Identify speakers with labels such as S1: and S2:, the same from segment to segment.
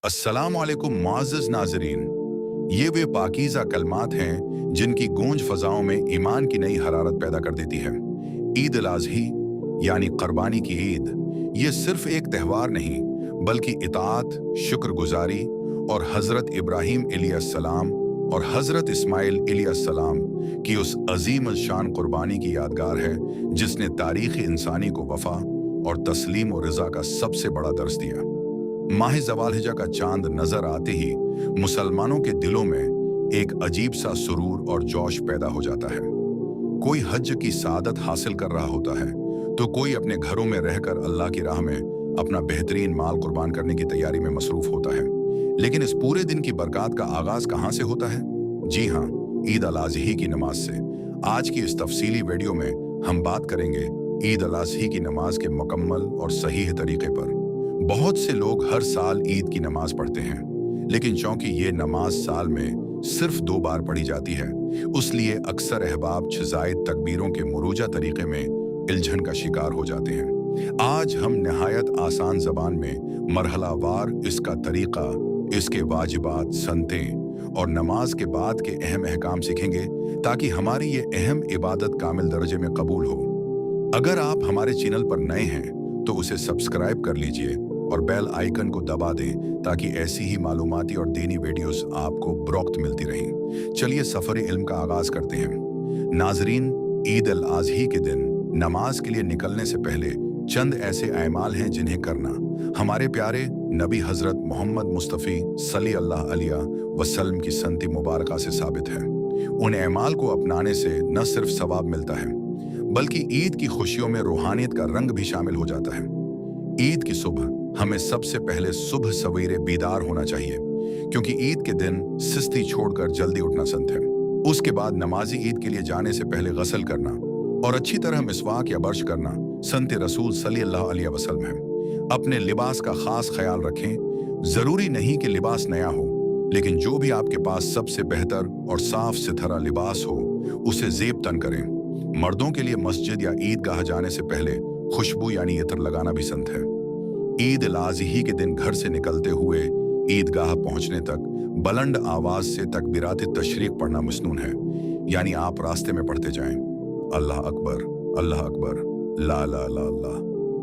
S1: अस्सलामु अलैकुम मुअज़्ज़ज़ नाज़रीन। ये वे पाकीज़ा कलमात हैं जिनकी गूंज फ़ज़ाओं में ईमान की नई हरारत पैदा कर देती है। ईद अल अज़ही यानी क़ुरबानी की ईद, ये सिर्फ़ एक त्यौहार नहीं बल्कि इताअत, शुक्रगुज़ारी और हज़रत इब्राहीम अलैहिस्सलाम और हज़रत इस्माइल अलैहिस्सलाम की उस अज़ीम शान क़ुरबानी की यादगार है जिसने तारीख़ इंसानी को वफ़ा और तस्लीम और रिज़ा का सबसे बड़ा दर्स दिया। माह ज़वालहिजा का चांद नजर आते ही मुसलमानों के दिलों में एक अजीब सा सुरूर और जोश पैदा हो जाता है। कोई हज की सादत हासिल कर रहा होता है तो कोई अपने घरों में रहकर अल्लाह की राह में अपना बेहतरीन माल कुर्बान करने की तैयारी में मसरूफ होता है। लेकिन इस पूरे दिन की बरकत का आगाज कहाँ से होता है? जी हाँ, ईद अल अज़ही की नमाज से। आज की इस तफसीली वीडियो में हम बात करेंगे ईद अल अज़ही की नमाज के मुकम्मल और सही तरीके पर। बहुत से लोग हर साल ईद की नमाज पढ़ते हैं, लेकिन चूंकि ये नमाज साल में सिर्फ 2 बार पढ़ी जाती है, उसलिए अक्सर अहबाब जायद तकबीरों के मुरूजा तरीके में इल्झन का शिकार हो जाते हैं। आज हम नहायत आसान ज़बान में मरहलावार इसका तरीका, इसके वाजिबात, सनतें और नमाज के बाद के अहम अहकाम सीखेंगे ताकि हमारी ये अहम इबादत कामिल दर्जे में कबूल हो। अगर आप हमारे चैनल पर नए हैं तो उसे सब्सक्राइब कर लीजिए और बेल आइकन को दबा दें ताकि ऐसी ही मालूमाती और दीनी वीडियोस आपको बरोक्त मिलती रहें। चलिए सफ़र इल्म का आगाज़ करते हैं। नाजरीन, ईद अल अज़ही के दिन नमाज के लिए निकलने से पहले चंद ऐसे अमाल हैं जिन्हें करना हमारे प्यारे नबी हज़रत मोहम्मद मुस्तफ़ी सल्लल्लाहु अलैहि वसल्लम की सन्नत मुबारका से साबित है। उन अमाल को अपनाने से न सिर्फ सवाब मिलता है बल्कि ईद की खुशियों में रूहानियत का रंग भी शामिल हो जाता है। ईद की सुबह हमें सबसे पहले सुबह सवेरे बीदार होना चाहिए, क्योंकि ईद के दिन सुस्ती छोड़कर जल्दी उठना संत है। उसके बाद नमाजी ईद के लिए जाने से पहले गसल करना और अच्छी तरह मिसवाक या बर्श करना संत रसूल सल्लल्लाहु अलैहि वसल्लम है। अपने लिबास का खास ख्याल रखें। जरूरी नहीं कि लिबास नया हो, लेकिन जो भी आपके पास सबसे बेहतर और साफ सुथरा लिबास हो उसे जेब तन करें। मर्दों के लिए मस्जिद या ईदगाह जाने से पहले खुशबू यानी इत्र लगाना भी संत है। ईद अल अज़ही के दिन घर से निकलते हुए ईदगाह पहुंचने तक बुलंद आवाज से तकबीरात तशरीक पढ़ना मसनून है, यानी आप रास्ते में पढ़ते जाएं, अल्लाह अकबर, ला ला ला ला,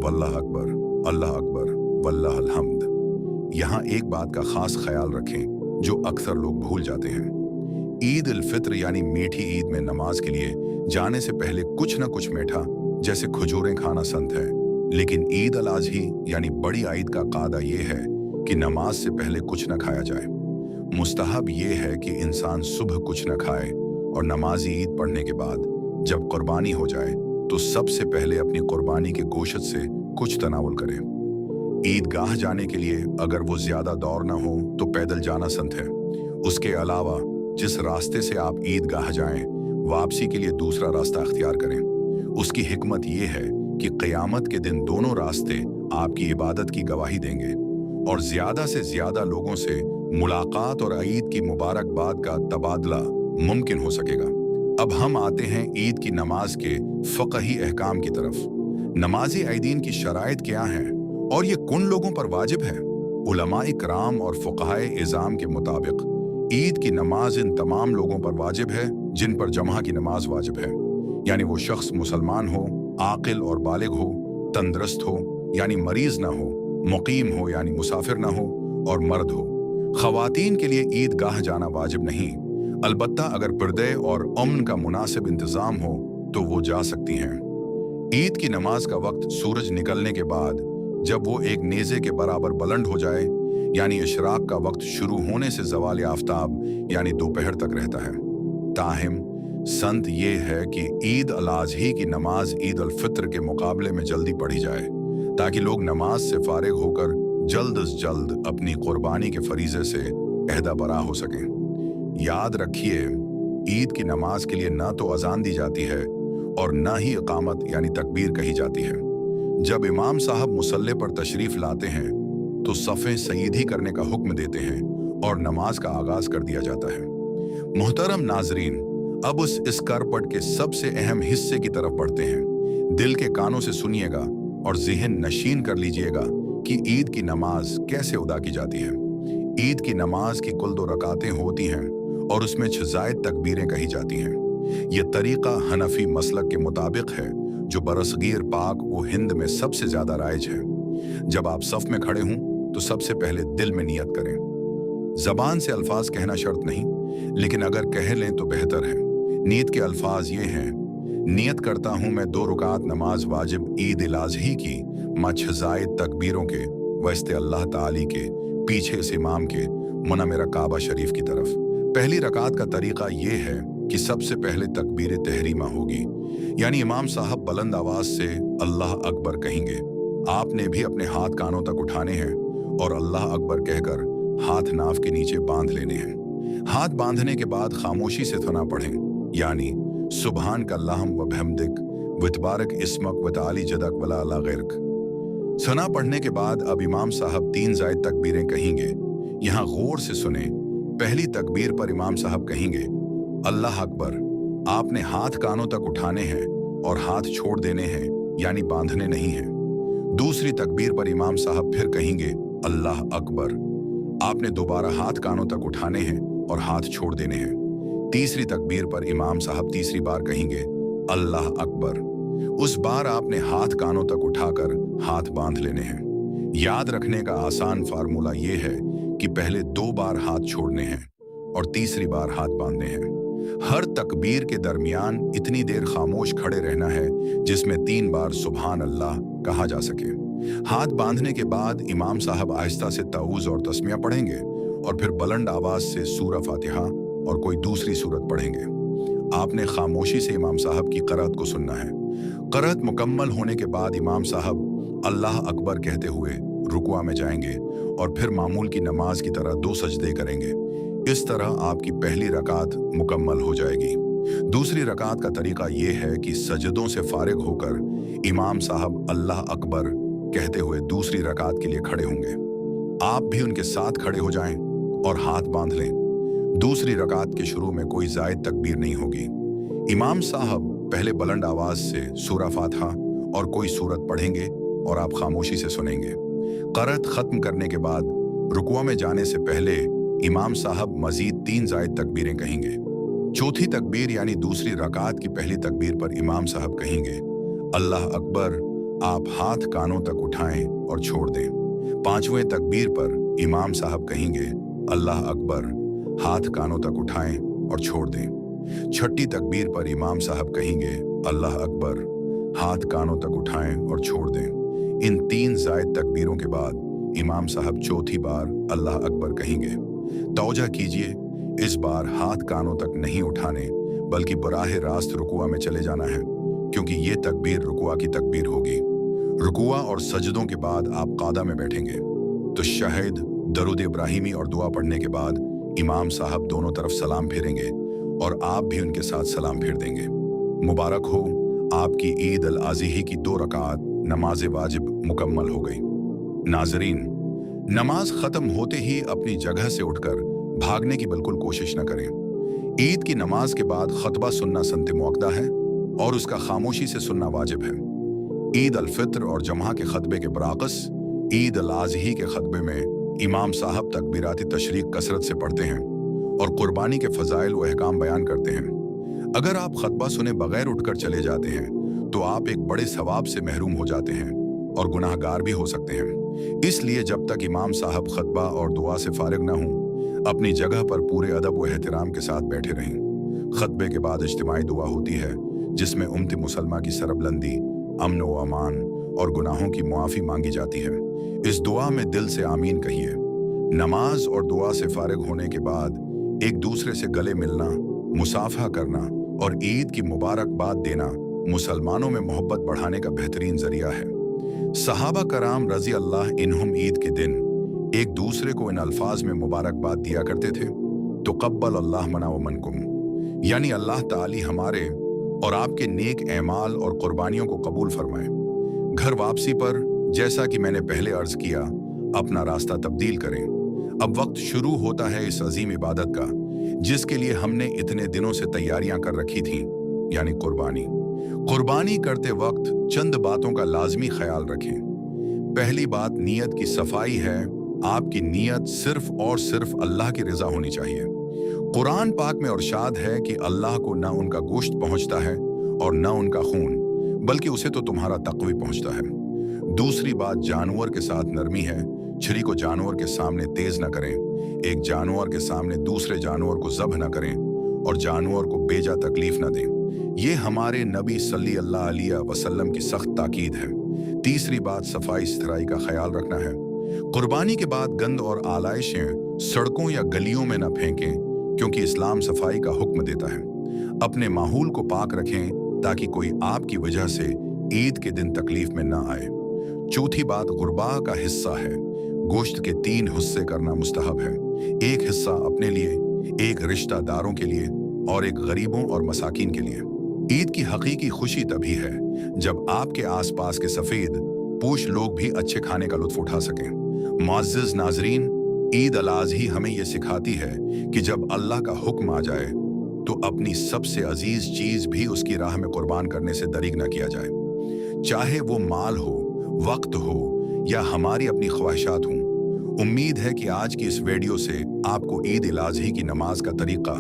S1: वल्लाह अकबर, अल्लाह अकबर, वल्लाहुल हम्द। यहाँ एक बात का खास ख्याल रखें जो अक्सर लोग भूल जाते हैं। ईद उल फित्र यानी मीठी ईद में नमाज के लिए जाने से पहले कुछ न कुछ मीठा जैसे खजूरें खाना संत है। लेकिन ईद अल अज़ही यानी बड़ी ईद का कायदा ये है कि नमाज से पहले कुछ न खाया जाए। मुस्तहब ये है कि इंसान सुबह कुछ न खाए और नमाजी ईद पढ़ने के बाद जब कुर्बानी हो जाए तो सबसे पहले अपनी कुर्बानी के गोश्त से कुछ तनावुल करे। ईदगाह जाने के लिए अगर वो ज्यादा दौर ना हो तो पैदल जाना संत है। उसके अलावा जिस रास्ते से आप ईदगाह जाएं, वापसी के लिए दूसरा रास्ता अख्तियार करें। उसकी हिकमत ये है कि क़यामत के दिन दोनों रास्ते आपकी इबादत की गवाही देंगे और ज्यादा से ज्यादा लोगों से मुलाकात और ईद की मुबारकबाद का तबादला मुमकिन हो सकेगा। अब हम आते हैं ईद की नमाज के फ़क़ही अहकाम की तरफ। नमाजी ईदीन की शराइत क्या हैं और ये कौन लोगों पर वाजिब है? उलमाए कराम और फ़ुक़हाए इज़ाम के मुताबिक ईद की नमाज इन तमाम लोगों पर वाजिब है जिन पर जमा की नमाज वाजिब है, यानी वो शख्स मुसलमान हो, आकिल और बालिग हो, तंदुरुस्त हो यानी मरीज ना हो, मुकीम हो यानी मुसाफिर ना हो और मर्द हो। ख़वातीन के लिए ईदगाह जाना वाजिब नहीं, अलबत्ता अगर पर्दे और अमन का मुनासिब इंतज़ाम हो तो वो जा सकती हैं। ईद की नमाज का वक्त सूरज निकलने के बाद जब वो एक नेज़े के बराबर बुलंद हो जाए, यानी इशराक का वक्त शुरू होने से ज़वाल आफ्ताब यानी दोपहर तक रहता है। ताहिम संत ये है कि ईद अल अज़ही की नमाज ईद अल फित्र के मुकाबले में जल्दी पढ़ी जाए ताकि लोग नमाज से फारिग होकर जल्द अज जल्द अपनी कुर्बानी के फरीज़े से अहदा बरा हो सकें। याद रखिए, ईद की नमाज के लिए ना तो अजान दी जाती है और ना ही इकामत यानी तकबीर कही जाती है। जब इमाम साहब मुसल्ले पर तशरीफ लाते हैं तो सफ़ें सईदी करने का हुक्म देते हैं और नमाज का आगाज कर दिया जाता है। मोहतरम नाजरीन, अब इस करपट के सबसे अहम हिस्से की तरफ बढ़ते हैं। दिल के कानों से सुनिएगा और ज़हन नशीन कर लीजिएगा कि ईद की नमाज कैसे अदा की जाती है। ईद की नमाज की कुल 2 रकातें होती हैं और उसमें 6 ज़ायद तकबीरें कही जाती हैं। ये तरीका हनफी मसलक के मुताबिक है, जो बरसगीर पाक व हिंद में सबसे ज़्यादा राइज है। जब आप सफ में खड़े हों तो सबसे पहले दिल में नियत करें। जबान से अल्फाज कहना शर्त नहीं, लेकिन अगर कह लें तो बेहतर है। नीयत के अल्फाज ये हैं: नियत करता हूँ मैं 2 रकात नमाज वाजिब ईद उल अज़ही की मां 6 ज़ायद तकबीरों के वस्ते अल्लाह ताली के पीछे इस इमाम के मुना मेरा काबा शरीफ की तरफ। पहली रकात का तरीका ये है कि सबसे पहले तकबीर तहरीमा होगी, यानी इमाम साहब बुलंद आवाज से अल्लाह अकबर कहेंगे। आपने भी अपने हाथ कानों तक उठाने हैं और अल्लाह अकबर कहकर हाथ नाफ के नीचे बांध लेने हैं। हाथ बांधने के बाद खामोशी से थना पढ़ें, यानी सुबहान का अल्लाहम व बिहम्दिक वितबारक इस्मक व ताली जदक वला अला गैरक। सना पढ़ने के बाद अब इमाम साहब 3 ज़ायद तकबीरें कहेंगे। यहाँ गौर से सुने। पहली तकबीर पर इमाम साहब कहेंगे अल्लाह अकबर। आपने हाथ कानों तक उठाने हैं और हाथ छोड़ देने हैं, यानी बांधने नहीं हैं। दूसरी तकबीर पर इमाम साहब फिर कहेंगे अल्लाह अकबर। आपने दोबारा हाथ कानों तक उठाने हैं और हाथ छोड़ देने हैं। तीसरी तकबीर पर इमाम साहब तीसरी बार कहेंगे अल्लाह अकबर। उस बार आपने हाथ कानों तक उठाकर हाथ बांध लेने हैं। याद रखने का आसान फार्मूला ये है कि पहले 2 बार हाथ छोड़ने हैं और तीसरी बार हाथ बांधने हैं। हर तकबीर के दरमियान इतनी देर खामोश खड़े रहना है जिसमें 3 बार सुभान अल्लाह कहा जा सके। हाथ बांधने के बाद इमाम साहब आहिस्ता से ताऊज और तस्मिया पढ़ेंगे और फिर बुलंद आवाज से सूरह फातिहा और कोई दूसरी सूरत पढ़ेंगे। आपने खामोशी से इमाम साहब की क़राअत को सुनना है। क़राअत मुकम्मल होने के बाद इमाम साहब अल्लाह अकबर कहते हुए रुकुआ में जाएंगे और फिर मामूल की नमाज की तरह 2 सजदे करेंगे। इस तरह आपकी पहली रकात मुकम्मल हो जाएगी। दूसरी रकात का तरीका ये है कि सजदों से फारिग होकर इमाम साहब अल्लाह अकबर कहते हुए दूसरी रकात के लिए खड़े होंगे। आप भी उनके साथ खड़े हो जाएं और हाथ बांध लें। दूसरी रकात के शुरू में कोई ज़ायद तकबीर नहीं होगी। इमाम साहब पहले बुलंद आवाज से सूरह फातिहा और कोई सूरत पढ़ेंगे और आप खामोशी से सुनेंगे। क़राअत ख़त्म करने के बाद रुकुआ में जाने से पहले इमाम साहब मज़ीद 3 ज़ायद तकबीरें कहेंगे। चौथी तकबीर यानी दूसरी रकात की पहली तकबीर पर इमाम साहब कहेंगे अल्लाह अकबर। आप हाथ कानों तक उठाएं और छोड़ दें। 5वें तकबीर पर इमाम साहब कहेंगे अल्लाह अकबर। हाथ कानों तक उठाएं और छोड़ दें। 6ठी तकबीर पर इमाम साहब कहेंगे अल्लाह अकबर। हाथ कानों तक उठाएं और छोड़ दें। इन 3 ज़ायद तकबीरों के बाद इमाम साहब चौथी बार अल्लाह अकबर कहेंगे। तौजा कीजिए, इस बार हाथ कानों तक नहीं उठाने बल्कि बराह रास्त रुकुआ में चले जाना है, क्योंकि ये तकबीर रुकुआ की तकबीर होगी। रुकुआ और सजदों के बाद आप कादा में बैठेंगे तो शहद, दरूद इब्राहिमी और दुआ पढ़ने के बाद इमाम साहब दोनों तरफ सलाम फेरेंगे और आप भी उनके साथ सलाम फेर देंगे। मुबारक हो, आपकी ईद उल अज़ही की 2 रकात नमाज वाजिब मुकम्मल हो गई। नाजरीन, नमाज खत्म होते ही अपनी जगह से उठकर भागने की बिल्कुल कोशिश न करें। ईद की नमाज के बाद खतबा सुनना सन्त मुअक्दा है और उसका खामोशी से सुनना वाजिब है। ईद अल फित्र और जमा के खतबे के बराकस ईद उल अज़ही के खतबे में इमाम साहब तकबीराती तशरीक कसरत से पढ़ते हैं और कुर्बानी के फ़ज़ाइल व अहकाम बयान करते हैं। अगर आप खतबा सुने बगैर उठकर चले जाते हैं तो आप एक बड़े सवाब से महरूम हो जाते हैं और गुनाहगार भी हो सकते हैं। इसलिए जब तक इमाम साहब खतबा और दुआ से फारिग न हों, अपनी जगह पर पूरे अदब व एहतराम के साथ बैठे रहें। खतबे के बाद इज्तिमाई दुआ होती है, जिसमें उम्मत मुसलमा की सरबलंदी, अमन व अमान और गुनाहों की मुआफ़ी मांगी जाती है। इस दुआ में दिल से आमीन कहिए। नमाज और दुआ से फारिग होने के बाद एक दूसरे से गले मिलना, मुसाफा करना और ईद की मुबारकबाद देना मुसलमानों में मोहब्बत बढ़ाने का बेहतरीन जरिया है। सहाबा कराम रज़ी अल्लाह इन्हुम ईद के दिन एक दूसरे को इन अल्फाज में मुबारकबाद दिया करते थे, तुक़ब्बल अल्लाह मना व मनकुम, यानी अल्लाह ताली हमारे और आपके नेक एमाल और कुर्बानियों को कबूल फरमाए। घर वापसी पर, जैसा कि मैंने पहले अर्ज किया, अपना रास्ता तब्दील करें। अब वक्त शुरू होता है इस अजीम इबादत का, जिसके लिए हमने इतने दिनों से तैयारियां कर रखी थीं, यानी कुर्बानी। कुर्बानी करते वक्त चंद बातों का लाजमी ख्याल रखें। पहली बात नियत की सफाई है आपकी नीयत सिर्फ और सिर्फ अल्लाह की रजा होनी चाहिए। कुरान पाक में इरशाद है कि अल्लाह को न उनका गोश्त पहुंचता है और न उनका खून, बल्कि उसे तो तुम्हारा तक़वी पहुंचता है। दूसरी बात जानवर के साथ नरमी है। छुरी को जानवर के सामने तेज न करें, एक जानवर के सामने दूसरे जानवर को ज़ब्ह न करें और जानवर को बेजा तकलीफ न दें। ये हमारे नबी सल्लल्लाहु अलैहि वसल्लम की सख्त ताकीद है। तीसरी बात सफाई सुथराई का ख्याल रखना है। कुर्बानी के बाद गंद और आलाइशें सड़कों या गलियों में न फेंकें, क्योंकि इस्लाम सफाई का हुक्म देता है। अपने माहौल को पाक रखें ताकि कोई आपकी वजह से ईद के दिन तकलीफ में न आए। चौथी बात गुरबा का हिस्सा है। गोश्त के 3 हिस्से करना मुस्तहब है। एक हिस्सा अपने लिए, एक रिश्तेदारों के लिए और एक गरीबों और मसाकीन के लिए। ईद की हकीकी खुशी तभी है जब आपके आसपास के सफेद पोश लोग भी अच्छे खाने का लुत्फ उठा सकें। मुअज़्ज़िज़ नाज़रीन, ईद अल-अज़ही हमें यह सिखाती है कि जब अल्लाह का हुक्म आ जाए तो अपनी सबसे अजीज चीज भी उसकी राह में कुर्बान करने से दरीग न किया जाए, चाहे वो माल हो, वक्त हो या हमारी अपनी ख्वाहिशात हों। उम्मीद है कि आज की इस वीडियो से आपको ईद अल-अज़ही की नमाज का तरीका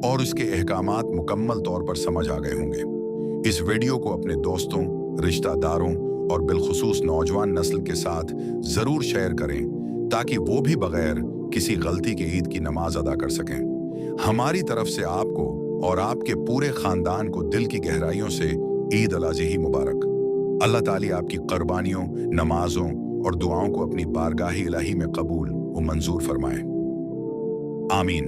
S1: और उसके अहकामात मुकम्मल तौर पर समझ आ गए होंगे। इस वीडियो को अपने दोस्तों, रिश्तेदारों और बिलखुसूस नौजवान नस्ल के साथ ज़रूर शेयर करें ताकि वो भी बगैर किसी गलती के ईद की नमाज अदा कर सकें। हमारी तरफ से आपको और आपके पूरे खानदान को दिल की गहराइयों से ईद अल-अज़ही मुबारक। अल्लाह ताला आपकी कुर्बानियों, नमाजों और दुआओं को अपनी बारगाह इलाही में कबूल व मंजूर फरमाए। आमीन।